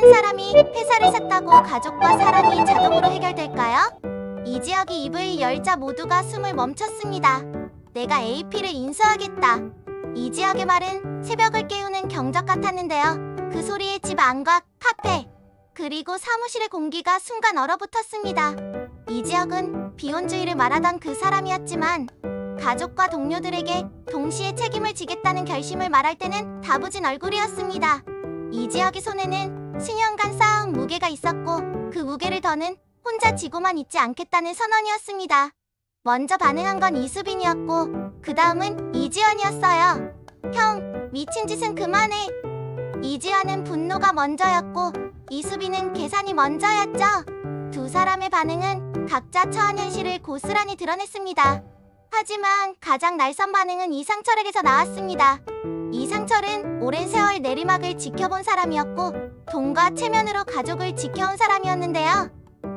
한 사람이 회사를 샀다고 가족과 사랑이 자동으로 해결될까요? 이지혁이 입을 열자 모두가 숨을 멈췄습니다. 내가 AP를 인수하겠다. 이지혁의 말은 새벽을 깨우는 경적 같았는데요. 그 소리에 집 안과 카페, 그리고 사무실의 공기가 순간 얼어붙었습니다. 이지혁은 비혼주의를 말하던 그 사람이었지만 가족과 동료들에게 동시에 책임을 지겠다는 결심을 말할 때는 다부진 얼굴이었습니다. 이지혁의 손에는 수년간 쌓아온 무게가 있었고 그 무게를 더는 혼자 지고만 있지 않겠다는 선언이었습니다. 먼저 반응한 건 이수빈이었고 그 다음은 이지연이었어요. 형, 미친 짓은 그만해. 이지연은 분노가 먼저였고 이수빈은 계산이 먼저였죠. 두 사람의 반응은 각자 처한 현실을 고스란히 드러냈습니다. 하지만 가장 날선 반응은 이상철에게서 나왔습니다. 이상철은 오랜 세월 내리막을 지켜본 사람이었고 돈과 체면으로 가족을 지켜온 사람이었는데요.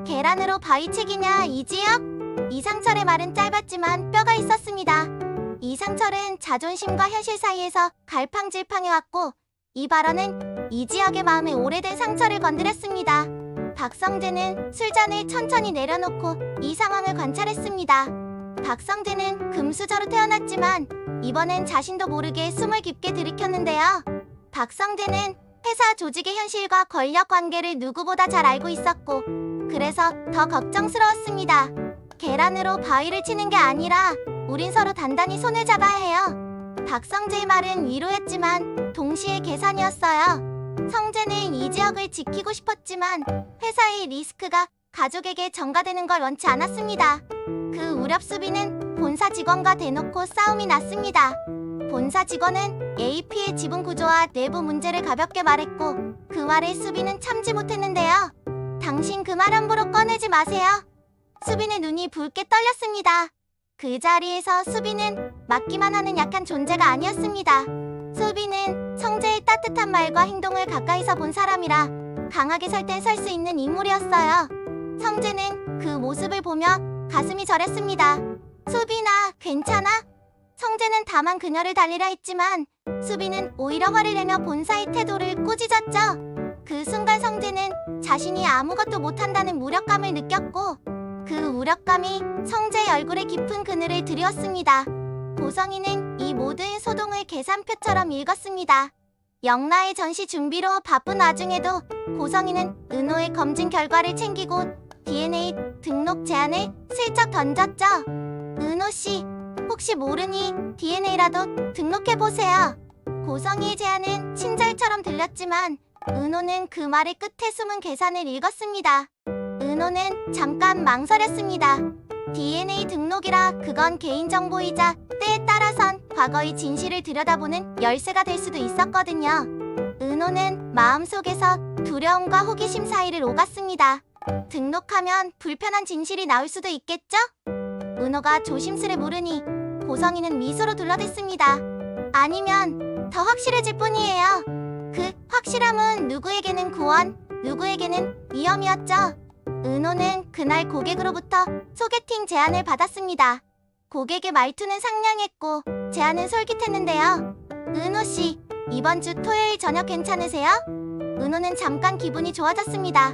계란으로 바위채기냐 이지혁? 이상철의 말은 짧았지만 뼈가 있었습니다. 이상철은 자존심과 현실 사이에서 갈팡질팡해왔고 이 발언은 이지혁의 마음에 오래된 상처를 건드렸습니다. 박성재는 술잔을 천천히 내려놓고 이 상황을 관찰했습니다. 박성재는 금수저로 태어났지만 이번엔 자신도 모르게 숨을 깊게 들이켰는데요. 박성재는 회사 조직의 현실과 권력 관계를 누구보다 잘 알고 있었고 그래서 더 걱정스러웠습니다. 계란으로 바위를 치는 게 아니라 우린 서로 단단히 손을 잡아야 해요. 박성재의 말은 위로였지만 동시에 계산이었어요. 성재는 이지혁을 지키고 싶었지만 회사의 리스크가 가족에게 전가되는 걸 원치 않았습니다. 그 우렵 수비는 본사 직원과 대놓고 싸움이 났습니다. 본사 직원은 AP의 지분 구조와 내부 문제를 가볍게 말했고 그 말에 수비는 참지 못했는데요. 당신 그 말 함부로 꺼내지 마세요. 수빈의 눈이 붉게 떨렸습니다. 그 자리에서 수빈은 맞기만 하는 약한 존재가 아니었습니다. 수빈은 성재의 따뜻한 말과 행동을 가까이서 본 사람이라 강하게 설 땐 설 수 있는 인물이었어요. 성재는 그 모습을 보며 가슴이 저렸습니다. 수빈아, 괜찮아? 성재는 다만 그녀를 달리라 했지만 수빈은 오히려 화를 내며 본사의 태도를 꾸짖었죠. 그 순간 성재는 자신이 아무것도 못한다는 무력감을 느꼈고 그 무력감이 성재의 얼굴에 깊은 그늘을 들이웠습니다. 고성희는 이 모든 소동을 계산표처럼 읽었습니다. 영라의 전시 준비로 바쁜 와중에도 고성희는 은호의 검진 결과를 챙기고 DNA 등록 제안을 슬쩍 던졌죠. 은호씨, 혹시 모르니 DNA라도 등록해보세요. 고성희의 제안은 친절처럼 들렸지만 은호는 그 말의 끝에 숨은 계산을 읽었습니다. 은호는 잠깐 망설였습니다. DNA 등록이라 그건 개인정보이자 때에 따라선 과거의 진실을 들여다보는 열쇠가 될 수도 있었거든요. 은호는 마음속에서 두려움과 호기심 사이를 오갔습니다. 등록하면 불편한 진실이 나올 수도 있겠죠? 은호가 조심스레 물으니 고성희는 미소로 둘러댔습니다. 아니면 더 확실해질 뿐이에요. 그 확실함은 누구에게는 구원, 누구에게는 위험이었죠. 은호는 그날 고객으로부터 소개팅 제안을 받았습니다. 고객의 말투는 상냥했고 제안은 솔깃했는데요. 은호씨, 이번 주 토요일 저녁 괜찮으세요? 은호는 잠깐 기분이 좋아졌습니다.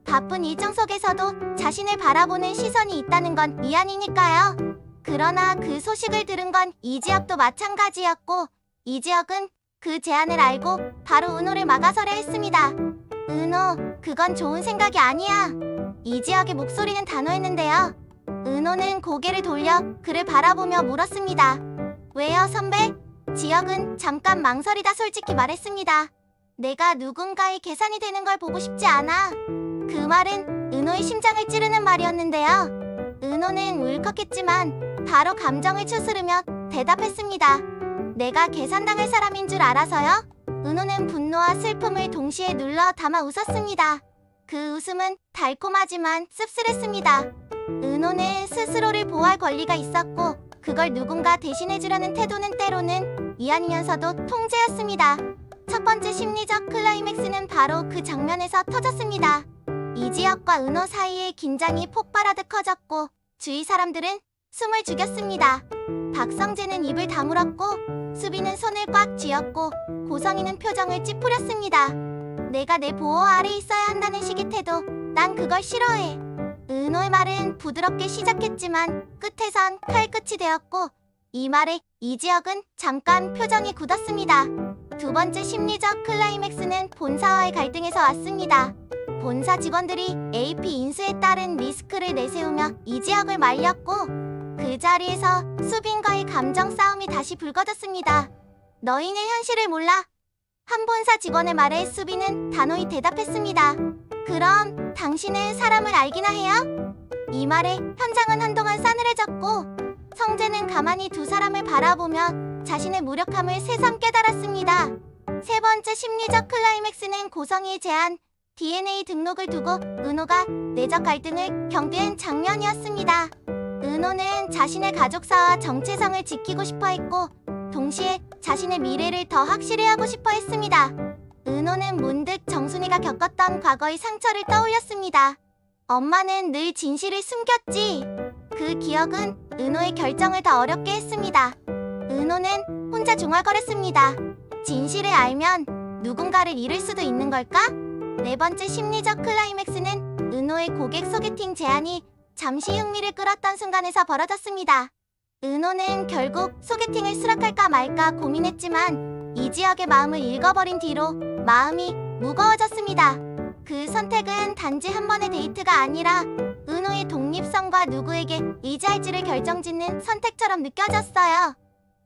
바쁜 일정 속에서도 자신을 바라보는 시선이 있다는 건 미안이니까요. 그러나 그 소식을 들은 건 이지혁도 마찬가지였고 이지혁은 그 제안을 알고 바로 은호를 막아서려 했습니다. 은호, 그건 좋은 생각이 아니야. 이지혁의 목소리는 단호했는데요. 은호는 고개를 돌려 그를 바라보며 물었습니다. 왜요, 선배? 지혁은 잠깐 망설이다 솔직히 말했습니다. 내가 누군가의 계산이 되는 걸 보고 싶지 않아. 그 말은 은호의 심장을 찌르는 말이었는데요. 은호는 울컥했지만 바로 감정을 추스르며 대답했습니다. 내가 계산당할 사람인 줄 알아서요? 은호는 분노와 슬픔을 동시에 눌러 담아 웃었습니다. 그 웃음은 달콤하지만 씁쓸했습니다. 은호는 스스로를 보호할 권리가 있었고 그걸 누군가 대신해주려는 태도는 때로는 미안이면서도 통제였습니다. 첫 번째 심리적 클라이맥스는 바로 그 장면에서 터졌습니다. 이지혁과 은호 사이의 긴장이 폭발하듯 커졌고 주위 사람들은 숨을 죽였습니다. 박성재는 입을 다물었고 수빈은 손을 꽉 쥐었고 고성희는 표정을 찌푸렸습니다. 내가 내 보호 아래 있어야 한다는 식의 태도. 난 그걸 싫어해. 은호의 말은 부드럽게 시작했지만 끝에선 칼끝이 되었고 이 말에 이지혁은 잠깐 표정이 굳었습니다. 두 번째 심리적 클라이맥스는 본사와의 갈등에서 왔습니다. 본사 직원들이 AP 인수에 따른 리스크를 내세우며 이지혁을 말렸고 그 자리에서 수빈과의 감정 싸움이 다시 불거졌습니다. 너희는 현실을 몰라. 한 본사 직원의 말에 수빈은 단호히 대답했습니다. 그럼 당신은 사람을 알기나 해요? 이 말에 현장은 한동안 싸늘해졌고 성재는 가만히 두 사람을 바라보며 자신의 무력함을 새삼 깨달았습니다. 세 번째 심리적 클라이맥스는 고성희의 제안, DNA 등록을 두고 은호가 내적 갈등을 경계한 장면이었습니다. 은호는 자신의 가족사와 정체성을 지키고 싶어 했고 동시에 자신의 미래를 더 확실히 하고 싶어 했습니다. 은호는 문득 정순이가 겪었던 과거의 상처를 떠올렸습니다. 엄마는 늘 진실을 숨겼지. 그 기억은 은호의 결정을 더 어렵게 했습니다. 은호는 혼자 중얼거렸습니다. 진실을 알면 누군가를 잃을 수도 있는 걸까? 네 번째 심리적 클라이맥스는 은호의 고객 소개팅 제안이 잠시 흥미를 끌었던 순간에서 벌어졌습니다. 은호는 결국 소개팅을 수락할까 말까 고민했지만 이지혁의 마음을 읽어버린 뒤로 마음이 무거워졌습니다. 그 선택은 단지 한 번의 데이트가 아니라 은호의 독립성과 누구에게 의지할지를 결정짓는 선택처럼 느껴졌어요.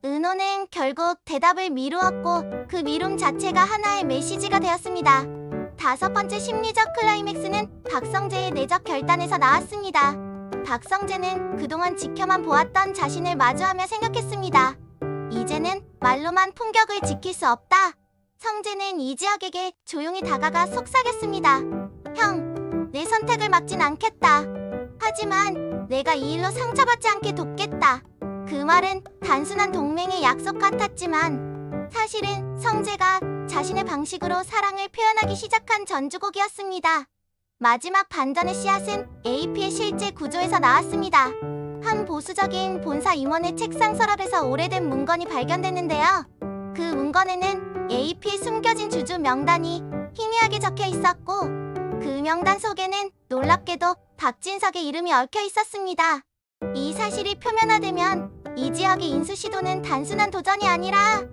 은호는 결국 대답을 미루었고 그 미룸 자체가 하나의 메시지가 되었습니다. 다섯 번째 심리적 클라이맥스는 박성재의 내적 결단에서 나왔습니다. 박성재는 그동안 지켜만 보았던 자신을 마주하며 생각했습니다. 이제는 말로만 품격을 지킬 수 없다. 성재는 이지혁에게 조용히 다가가 속삭였습니다. 형, 내 선택을 막진 않겠다. 하지만 내가 이 일로 상처받지 않게 돕겠다. 그 말은 단순한 동맹의 약속 같았지만 사실은 성재가 자신의 방식으로 사랑을 표현하기 시작한 전주곡이었습니다. 마지막 반전의 씨앗은 AP의 실제 구조에서 나왔습니다. 한 보수적인 본사 임원의 책상 서랍에서 오래된 문건이 발견됐는데요. 그 문건에는 AP의 숨겨진 주주 명단이 희미하게 적혀 있었고 그 명단 속에는 놀랍게도 박진석의 이름이 얽혀 있었습니다. 이 사실이 표면화되면 이지혁의 인수 시도는 단순한 도전이 아니라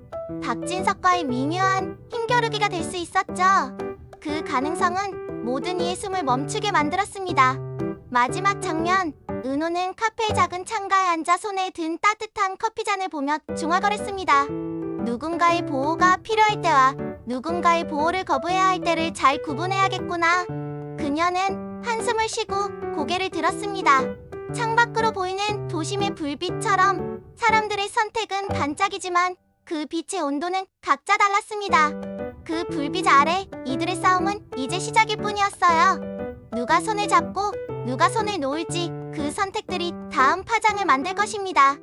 박진석과의 미묘한 힘겨루기가 될 수 있었죠. 그 가능성은 모든 이의 숨을 멈추게 만들었습니다. 마지막 장면, 은호는 카페의 작은 창가에 앉아 손에 든 따뜻한 커피잔을 보며 중얼거렸습니다. 누군가의 보호가 필요할 때와 누군가의 보호를 거부해야 할 때를 잘 구분해야겠구나. 그녀는 한숨을 쉬고 고개를 들었습니다. 창밖으로 보이는 도심의 불빛처럼 사람들의 선택은 반짝이지만 그 빛의 온도는 각자 달랐습니다. 그 불빛 아래 이들의 싸움은 이제 시작일 뿐이었어요. 누가 손을 잡고 누가 손을 놓을지 그 선택들이 다음 파장을 만들 것입니다.